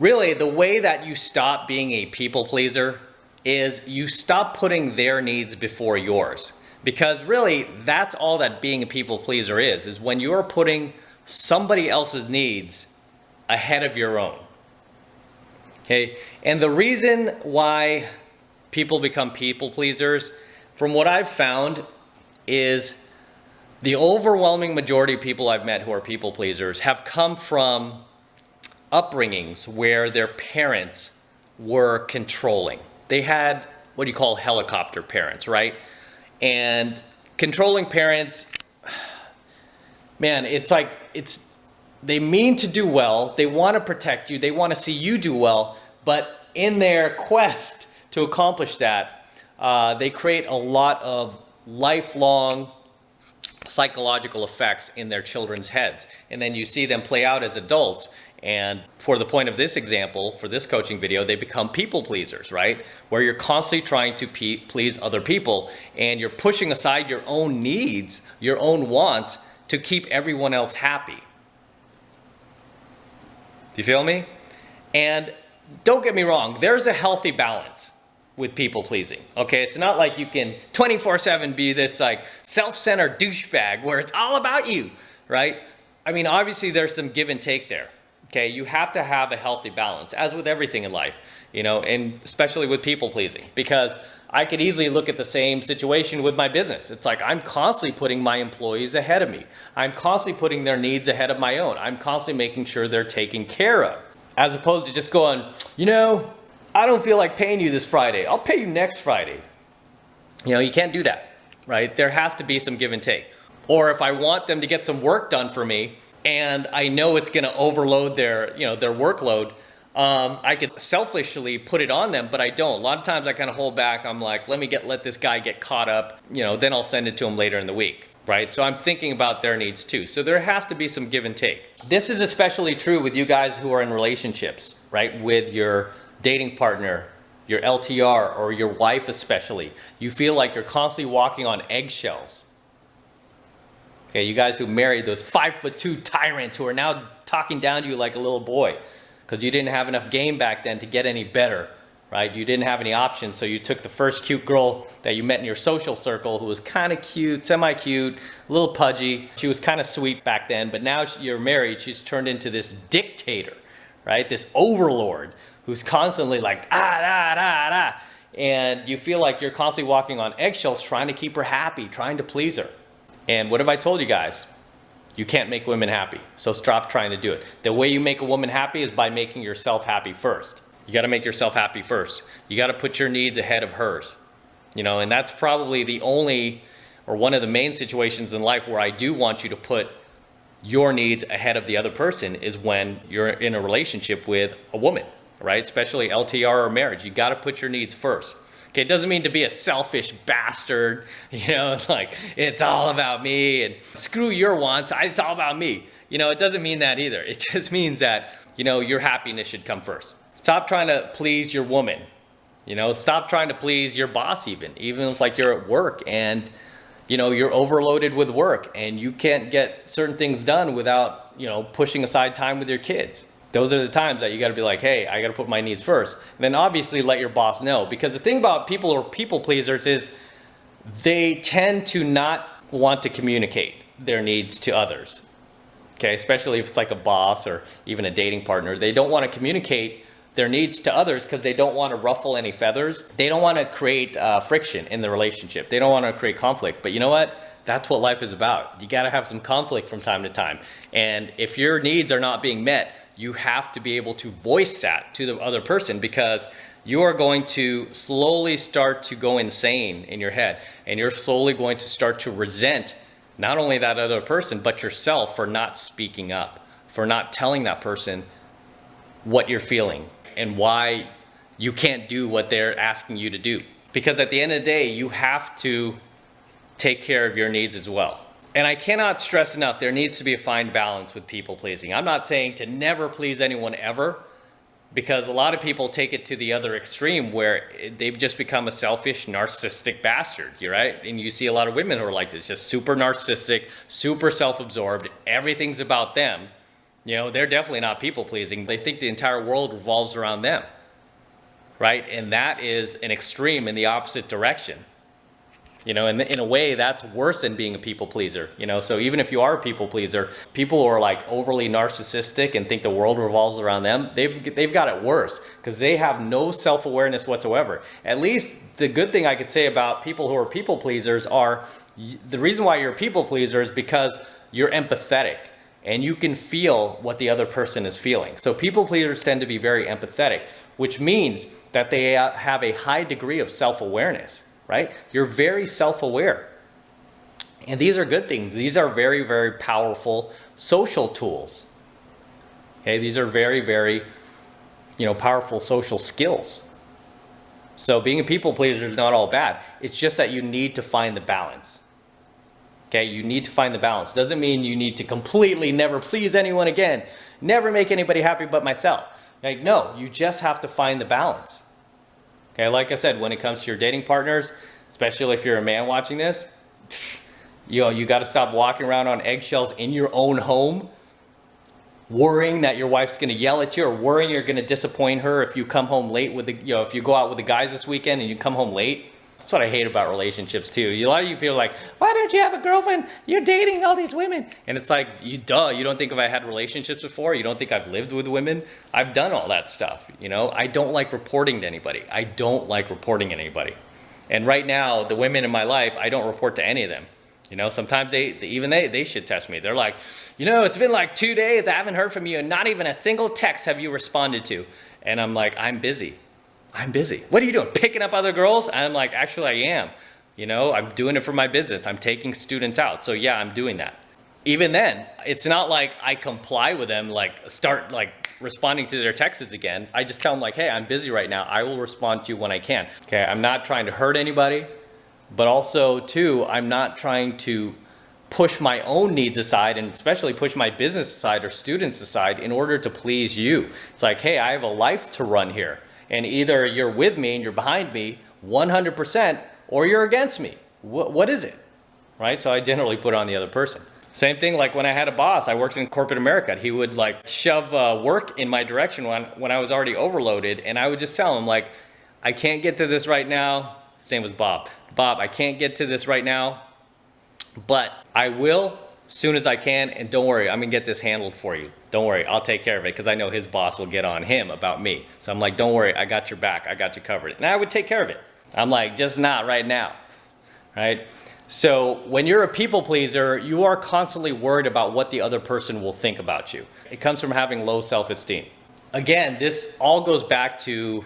Really, the way that you stop being a people pleaser is you stop putting their needs before yours. Because really, that's all that being a people pleaser is when you're putting somebody else's needs ahead of your own. Okay? And the reason why people become people pleasers, from what I've found, is the overwhelming majority of people I've met who are people pleasers have come from upbringings where their parents were controlling. They had what you call helicopter parents, right? And controlling parents, man, they mean to do well, they want to protect you, they want to see you do well, but in their quest to accomplish that, they create a lot of lifelong psychological effects in their children's heads. And then you see them play out as adults. And for the point of this example, for this coaching video, they become people pleasers, right? Where you're constantly trying to please other people and you're pushing aside your own needs, your own wants to keep everyone else happy. Do you feel me? And don't get me wrong, there's a healthy balance with people pleasing, okay? It's not like you can 24/7 be this like self-centered douchebag where it's all about you, right? I mean, obviously there's some give and take there. Okay, you have to have a healthy balance, as with everything in life, you know, and especially with people pleasing, because I could easily look at the same situation with my business. It's like I'm constantly putting my employees ahead of me. I'm constantly putting their needs ahead of my own. I'm constantly making sure they're taken care of, as opposed to just going, you know, I don't feel like paying you this Friday. I'll pay you next Friday. You know, you can't do that, right? There has to be some give and take. Or if I want them to get some work done for me, and I know it's going to overload their workload, I could selfishly put it on them, but I don't. A lot of times I kind of hold back. I'm like, let this guy get caught up, you know, then I'll send it to him later in the week, right? So I'm thinking about their needs too. So there has to be some give and take. This is especially true with you guys who are in relationships, right? With your dating partner, your LTR, or your wife especially. You feel like you're constantly walking on eggshells. Okay, you guys who married those 5'2" tyrants who are now talking down to you like a little boy because you didn't have enough game back then to get any better, right? You didn't have any options, so you took the first cute girl that you met in your social circle who was kind of cute, semi-cute, a little pudgy. She was kind of sweet back then, but now you're married, she's turned into this dictator, right? This overlord who's constantly like, and you feel like you're constantly walking on eggshells trying to keep her happy, trying to please her. And what have I told you guys? You can't make women happy, so stop trying to do it. The way you make a woman happy is by making yourself happy first. You got to make yourself happy first. You got to put your needs ahead of hers. You know, and that's probably the only or one of the main situations in life where I do want you to put your needs ahead of the other person is when you're in a relationship with a woman, right? Especially LTR or marriage. You got to put your needs first. Okay, it doesn't mean to be a selfish bastard, you know, like it's all about me and screw your wants, it's all about me. You know, it doesn't mean that either. It just means that, you know, your happiness should come first. Stop trying to please your woman, you know, stop trying to please your boss even if like you're at work and, you know, you're overloaded with work and you can't get certain things done without, you know, pushing aside time with your kids. Those are the times that you got to be like, hey, I got to put my needs first. And then obviously let your boss know. Because the thing about people or people pleasers is they tend to not want to communicate their needs to others. Okay, especially if it's like a boss or even a dating partner. They don't want to communicate their needs to others because they don't want to ruffle any feathers. They don't want to create friction in the relationship. They don't want to create conflict. But you know what? That's what life is about. You got to have some conflict from time to time. And if your needs are not being met, you have to be able to voice that to the other person because you are going to slowly start to go insane in your head and you're slowly going to start to resent not only that other person but yourself for not speaking up, for not telling that person what you're feeling and why you can't do what they're asking you to do. Because at the end of the day, you have to take care of your needs as well. And I cannot stress enough, there needs to be a fine balance with people pleasing. I'm not saying to never please anyone ever, because a lot of people take it to the other extreme where they've just become a selfish, narcissistic bastard, right? And you see a lot of women who are like this, just super narcissistic, super self-absorbed, everything's about them, You know, they're definitely not people pleasing. They think the entire world revolves around them, right? And that is an extreme in the opposite direction. You know, in a way, that's worse than being a people pleaser. You know, so even if you are a people pleaser, people who are like overly narcissistic and think the world revolves around them, they've got it worse because they have no self-awareness whatsoever. At least the good thing I could say about people who are people pleasers are the reason why you're a people pleaser is because you're empathetic and you can feel what the other person is feeling. So people pleasers tend to be very empathetic, which means that they have a high degree of self-awareness. Right? You're very self-aware. And these are good things. These are very, very powerful social tools. Okay, these are very, very, powerful social skills. So being a people pleaser is not all bad. It's just that you need to find the balance. Okay, you need to find the balance. Doesn't mean you need to completely never please anyone again, never make anybody happy but myself. Like, no, you just have to find the balance. Okay, like I said, when it comes to your dating partners, especially if you're a man watching this, you got to stop walking around on eggshells in your own home, worrying that your wife's going to yell at you or worrying you're going to disappoint her if you come home late with if you go out with the guys this weekend and you come home late. That's what I hate about relationships too. A lot of you people are like, why don't you have a girlfriend? You're dating all these women. And it's like, you don't think if I had relationships before? You don't think I've lived with women? I've done all that stuff. I don't like reporting to anybody. I don't like reporting to anybody. And right now, the women in my life, I don't report to any of them. Sometimes they should test me. They're like, it's been like 2 days. I haven't heard from you and not even a single text have you responded to. And I'm like, I'm busy. What are you doing? Picking up other girls? I'm like, actually I am. I'm doing it for my business. I'm taking students out. So yeah, I'm doing that. Even then, it's not like I comply with them, start responding to their texts again. I just tell them hey, I'm busy right now. I will respond to you when I can. Okay, I'm not trying to hurt anybody, but also too, I'm not trying to push my own needs aside and especially push my business aside or students aside in order to please you. It's like, hey, I have a life to run here. And either you're with me and you're behind me 100% or you're against me. What is it? Right? So I generally put on the other person. Same thing like when I had a boss, I worked in corporate America. He would shove work in my direction when I was already overloaded. And I would just tell him I can't get to this right now. His name was Bob. Bob, I can't get to this right now, but I will as soon as I can. And don't worry, I'm gonna get this handled for you. Don't worry, I'll take care of it because I know his boss will get on him about me. So I'm like, don't worry, I got your back. I got you covered. And I would take care of it. I'm like, just not right now, right? So when you're a people pleaser, you are constantly worried about what the other person will think about you. It comes from having low self-esteem. Again, this all goes back to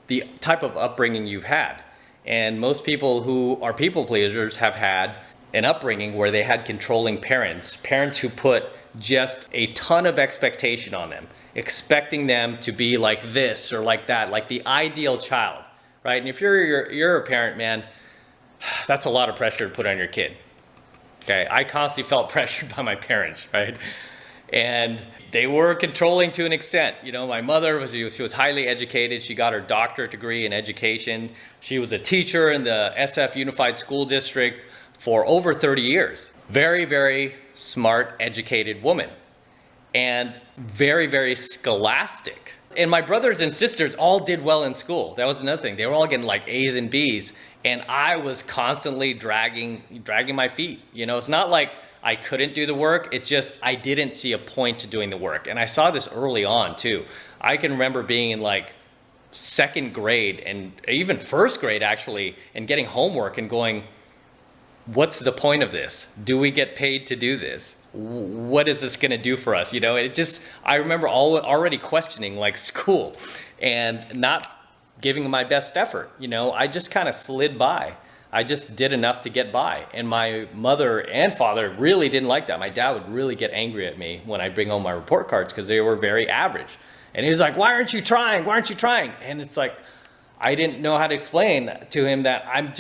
the type of upbringing you've had. And most people who are people pleasers have had an upbringing where they had controlling parents who put just a ton of expectation on them, expecting them to be like this or like that, like the ideal child, right? And if you're a parent, man, that's a lot of pressure to put on your kid. Okay, I constantly felt pressured by my parents, right? And they were controlling to an extent. My mother she was highly educated. She got her doctorate degree in education. She was a teacher in the SF Unified School District for over 30 years. Very, very smart, educated woman. And very, very scholastic. And my brothers and sisters all did well in school. That was another thing. They were all getting A's and B's. And I was constantly dragging my feet. It's not like I couldn't do the work. It's just I didn't see a point to doing the work. And I saw this early on too. I can remember being in second grade and even first grade actually and getting homework and going, what's the point of this? Do we get paid to do this? What is this going to do for us? I remember already questioning school and not giving my best effort. I just kind of slid by. I just did enough to get by. And my mother and father really didn't like that. My dad would really get angry at me when I bring home my report cards because they were very average. And he was like, why aren't you trying? Why aren't you trying? And it's like, I didn't know how to explain to him that I'm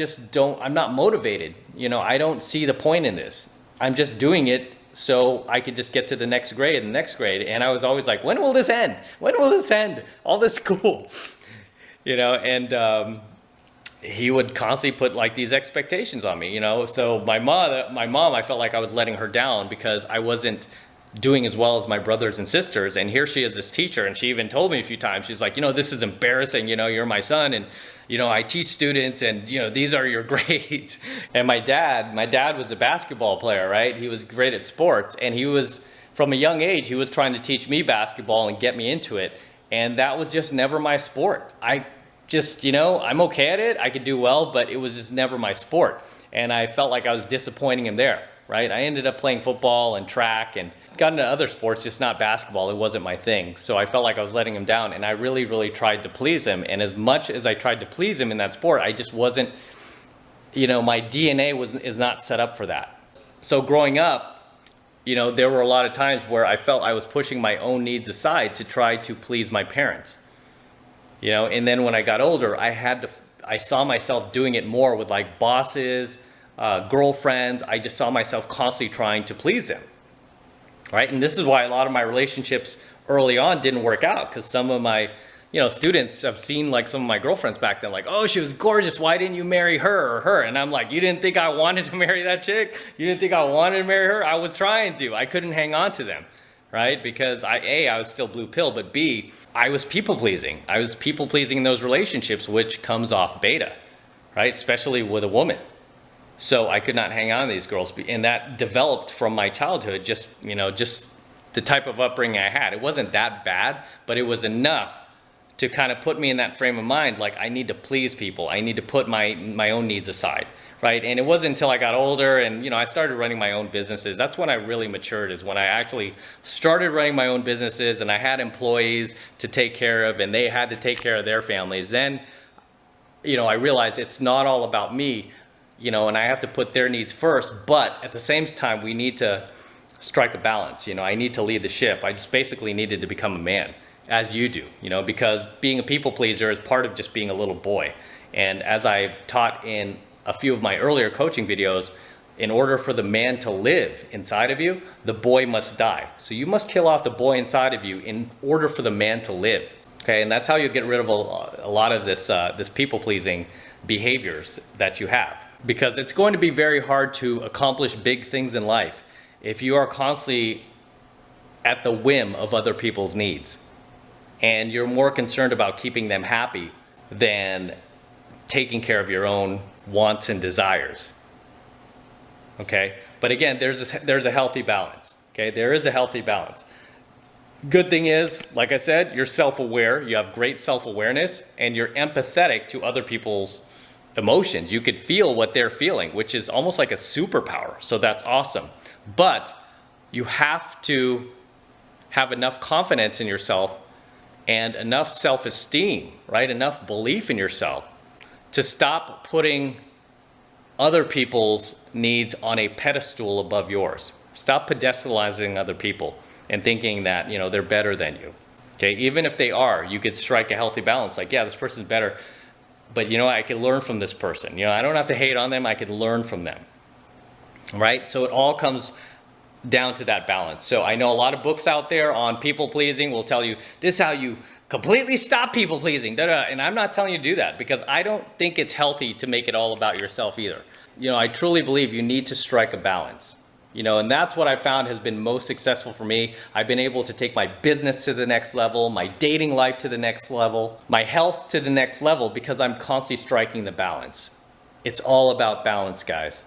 not motivated. I don't see the point in this. I'm just doing it so I could just get to the next grade and the next grade. And I was always like, when will this end? When will this end? All this school, and he would constantly put these expectations on me, So my mom, I felt like I was letting her down because I wasn't doing as well as my brothers and sisters. And here she is, this teacher, and she even told me a few times, she's like, this is embarrassing, you're my son, and I teach students, and these are your grades. And my dad was a basketball player, right? He was great at sports, and he was, from a young age, he was trying to teach me basketball and get me into it. And that was just never my sport. I just, I'm okay at it, I could do well, but it was just never my sport. And I felt like I was disappointing him there, right? I ended up playing football and track and got into other sports, just not basketball. It wasn't my thing. So I felt like I was letting him down, and I really, really tried to please him. And as much as I tried to please him in that sport, I just wasn't, my DNA is not set up for that. So growing up, there were a lot of times where I felt I was pushing my own needs aside to try to please my parents. And then when I got older, I saw myself doing it more with like bosses, girlfriends. I just saw myself constantly trying to please them, right? And this is why a lot of my relationships early on didn't work out, because some of my students have seen like some of my girlfriends back then, like, oh, she was gorgeous, why didn't you marry her or her? And I'm like, you didn't think I wanted to marry that chick? You didn't think I wanted to marry her? I was trying to. I couldn't hang on to them, right? Because I was still blue pill, but B, I was people pleasing. I was people pleasing in those relationships, which comes off beta, right? Especially with a woman. So I could not hang on to these girls, and that developed from my childhood, just the type of upbringing I had. It wasn't that bad, but it was enough to kind of put me in that frame of mind, like I need to please people. I need to put my own needs aside, right? And it wasn't until I got older and I started running my own businesses. That's when I really matured, is when I actually started running my own businesses and I had employees to take care of and they had to take care of their families. Then, I realized it's not all about me, and I have to put their needs first, but at the same time, we need to strike a balance. I need to lead the ship. I just basically needed to become a man, as you do, because being a people pleaser is part of just being a little boy. And as I've taught in a few of my earlier coaching videos, in order for the man to live inside of you, the boy must die. So you must kill off the boy inside of you in order for the man to live. Okay, and that's how you get rid of a lot of this people pleasing behaviors that you have. Because it's going to be very hard to accomplish big things in life if you are constantly at the whim of other people's needs. And you're more concerned about keeping them happy than taking care of your own wants and desires. Okay? But again, there's a healthy balance. Okay? There is a healthy balance. Good thing is, like I said, you're self-aware, you have great self-awareness, and you're empathetic to other people's emotions. You could feel what they're feeling, which is almost like a superpower. So that's awesome. But you have to have enough confidence in yourself and enough self-esteem, right? Enough belief in yourself to stop putting other people's needs on a pedestal above yours. Stop pedestalizing other people and thinking that, they're better than you. Okay, even if they are, you could strike a healthy balance. Like, yeah, this person's better, but I can learn from this person. I don't have to hate on them, I can learn from them. Right? So it all comes down to that balance. So I know a lot of books out there on people pleasing will tell you this is how you completely stop people pleasing, and I'm not telling you to do that, because I don't think it's healthy to make it all about yourself either. I truly believe you need to strike a balance, and that's what I found has been most successful for me. I've been able to take my business to the next level, my dating life to the next level, my health to the next level, because I'm constantly striking the balance. It's all about balance, guys.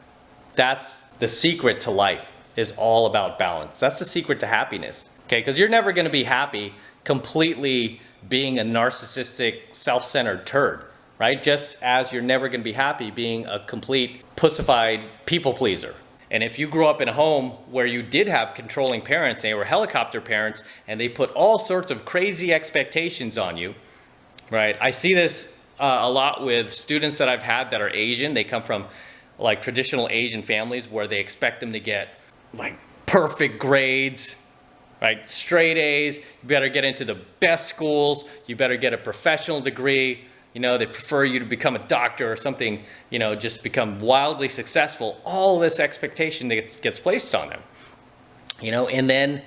That's the secret to life, is all about balance. That's the secret to happiness, okay? Because you're never going to be happy completely being a narcissistic, self-centered turd, right? Just as you're never going to be happy being a complete pussified people pleaser. And if you grew up in a home where you did have controlling parents, and they were helicopter parents, and they put all sorts of crazy expectations on you, right? I see this a lot with students that I've had that are Asian. They come from like traditional Asian families where they expect them to get like perfect grades, right? Straight A's. You better get into the best schools. You better get a professional degree. They prefer you to become a doctor or something, just become wildly successful. All this expectation that gets placed on them, and then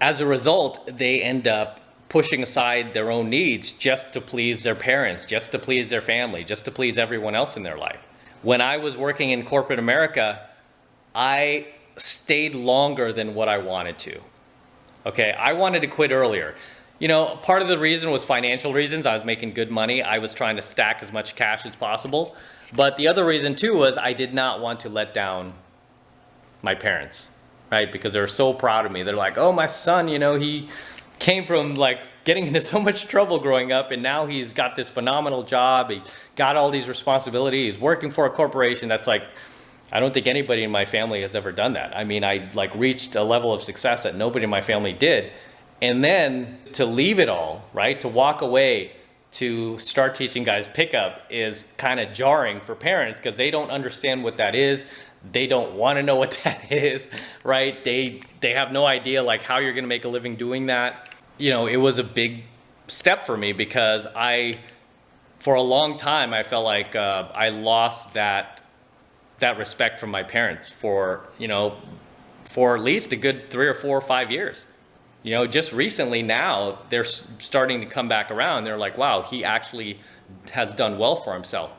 as a result, they end up pushing aside their own needs just to please their parents, just to please their family, just to please everyone else in their life. When I was working in corporate America, I stayed longer than what I wanted to. Okay, I wanted to quit earlier. You know, part of the reason was financial reasons. I was making good money. I was trying to stack as much cash as possible. But the other reason too was I did not want to let down my parents, right? Because they were so proud of me. They're like, oh, my son, you know, he came from like getting into so much trouble growing up, and now he's got this phenomenal job. He got all these responsibilities. He's working for a corporation that's like, I don't think anybody in my family has ever done that. I mean, I like reached a level of success that nobody in my family did. And then to leave it all, right? To walk away to start teaching guys pickup is kind of jarring for parents because they don't understand what that is. They don't want to know what that is, right? They have no idea like how you're going to make a living doing that. You know, it was a big step for me because for a long time, I felt like I lost that respect from my parents for at least a good 3 or 4 or 5 years. You know, just recently now, they're starting to come back around. They're like, wow, he actually has done well for himself.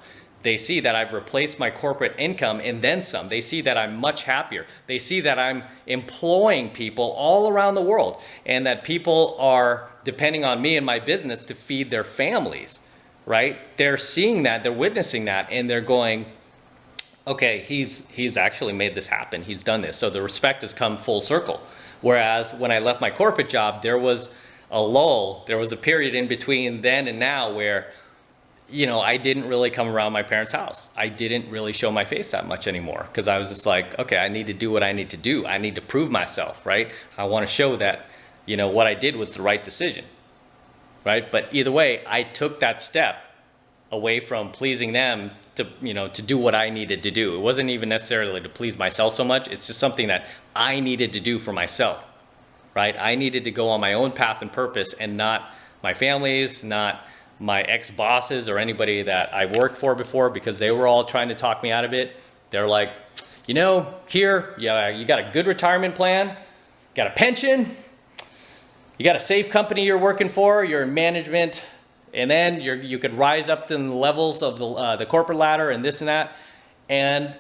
They see that I've replaced my corporate income and then some. They see that I'm much happier. They see that I'm employing people all around the world and that people are depending on me and my business to feed their families, right? They're seeing that, they're witnessing that, and they're going, okay, he's actually made this happen. He's done this. So the respect has come full circle. Whereas when I left my corporate job, there was a lull. There was a period in between then and now where, you know, I didn't really come around my parents' house. I didn't really show my face that much anymore because I was just like, okay, I need to do what I need to do. I need to prove myself, right? I want to show that, you know, what I did was the right decision, right? But either way, I took that step away from pleasing them to, you know, to do what I needed to do. It wasn't even necessarily to please myself so much. It's just something that I needed to do for myself, right? I needed to go on my own path and purpose and not my family's, not my ex-bosses or anybody that I've worked for before because they were all trying to talk me out of it. They're like, you know, here, yeah, you got a good retirement plan, got a pension, you got a safe company you're working for, you're in management, and then you could rise up in the levels of the corporate ladder and this and that. And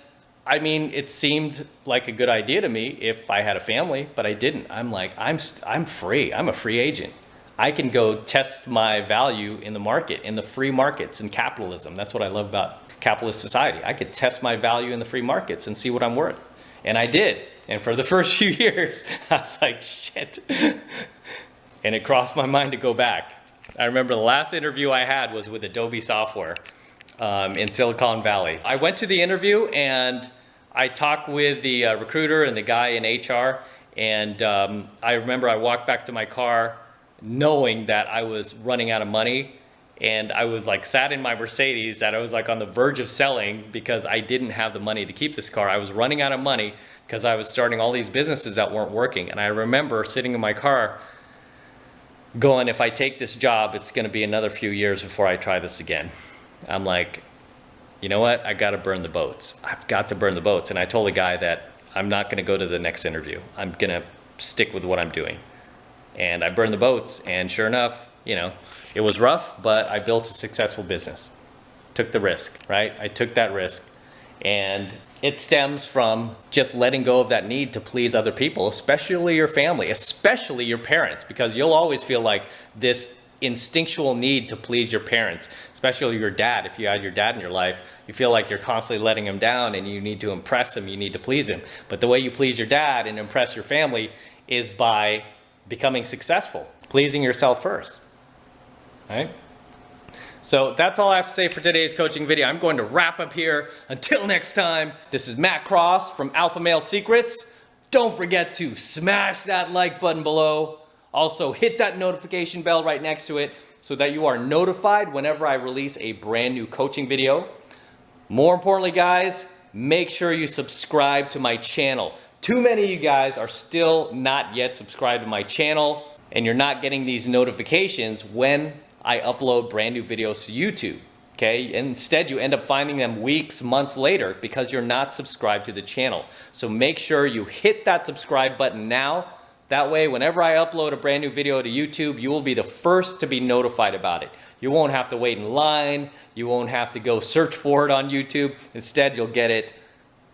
I mean, it seemed like a good idea to me if I had a family, but I didn't. I'm like, I'm free. I'm a free agent. I can go test my value in the market, in the free markets, in capitalism. That's what I love about capitalist society. I could test my value in the free markets and see what I'm worth. And I did. And for the first few years, I was like, shit. And it crossed my mind to go back. I remember the last interview I had was with Adobe Software in Silicon Valley. I went to the interview and I talked with the recruiter and the guy in HR. And I remember I walked back to my car knowing that I was running out of money. And I was like sat in my Mercedes that I was like on the verge of selling because I didn't have the money to keep this car. I was running out of money because I was starting all these businesses that weren't working. And I remember sitting in my car going, if I take this job, it's going to be another few years before I try this again. I'm like, you know what? I got to burn the boats. I've got to burn the boats. And I told the guy that I'm not going to go to the next interview. I'm going to stick with what I'm doing. And I burned the boats. And sure enough, you know, it was rough, but I built a successful business. Took the risk, right? I took that risk. And it stems from just letting go of that need to please other people, especially your family, especially your parents, because you'll always feel like this instinctual need to please your parents, especially your dad. If you had your dad in your life, you feel like you're constantly letting him down and you need to impress him, you need to please him. But the way you please your dad and impress your family is by becoming successful, pleasing yourself first, right? So that's all I have to say for today's coaching video. I'm going to wrap up here. Until next time, this is Matt Cross from Alpha Male Secrets. Don't forget to smash that like button below. Also, hit that notification bell right next to it so that you are notified whenever I release a brand new coaching video. More importantly, guys, make sure you subscribe to my channel. Too many of you guys are still not yet subscribed to my channel, and you're not getting these notifications when I upload brand new videos to YouTube, okay? Instead, you end up finding them weeks, months later because you're not subscribed to the channel. So make sure you hit that subscribe button now. That way, whenever I upload a brand new video to YouTube, you will be the first to be notified about it. You won't have to wait in line. You won't have to go search for it on YouTube. Instead, you'll get it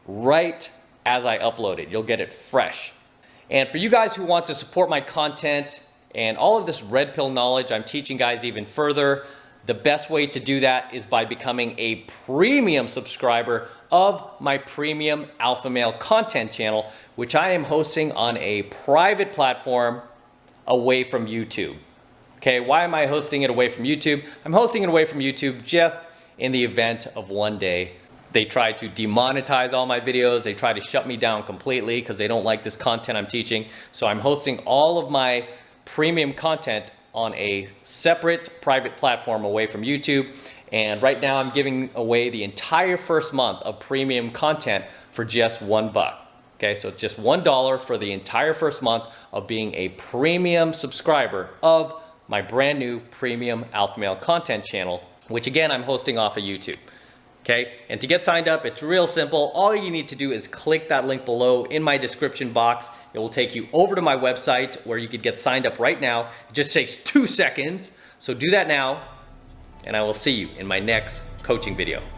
right as I upload it. You'll get it fresh. And for you guys who want to support my content and all of this red pill knowledge I'm teaching guys even further, the best way to do that is by becoming a premium subscriber of my premium alpha male content channel, which I am hosting on a private platform away from YouTube. Okay, why am I hosting it away from YouTube? I'm hosting it away from YouTube just in the event of one day they try to demonetize all my videos, they try to shut me down completely because they don't like this content I'm teaching. So I'm hosting all of my premium content on a separate private platform away from YouTube. And right now I'm giving away the entire first month of premium content for just $1. Okay, so it's just $1 for the entire first month of being a premium subscriber of my brand new premium alpha male content channel, which again, I'm hosting off of YouTube. Okay, and to get signed up, it's real simple. All you need to do is click that link below in my description box. It will take you over to my website where you could get signed up right now. It just takes 2 seconds. So do that now, and I will see you in my next coaching video.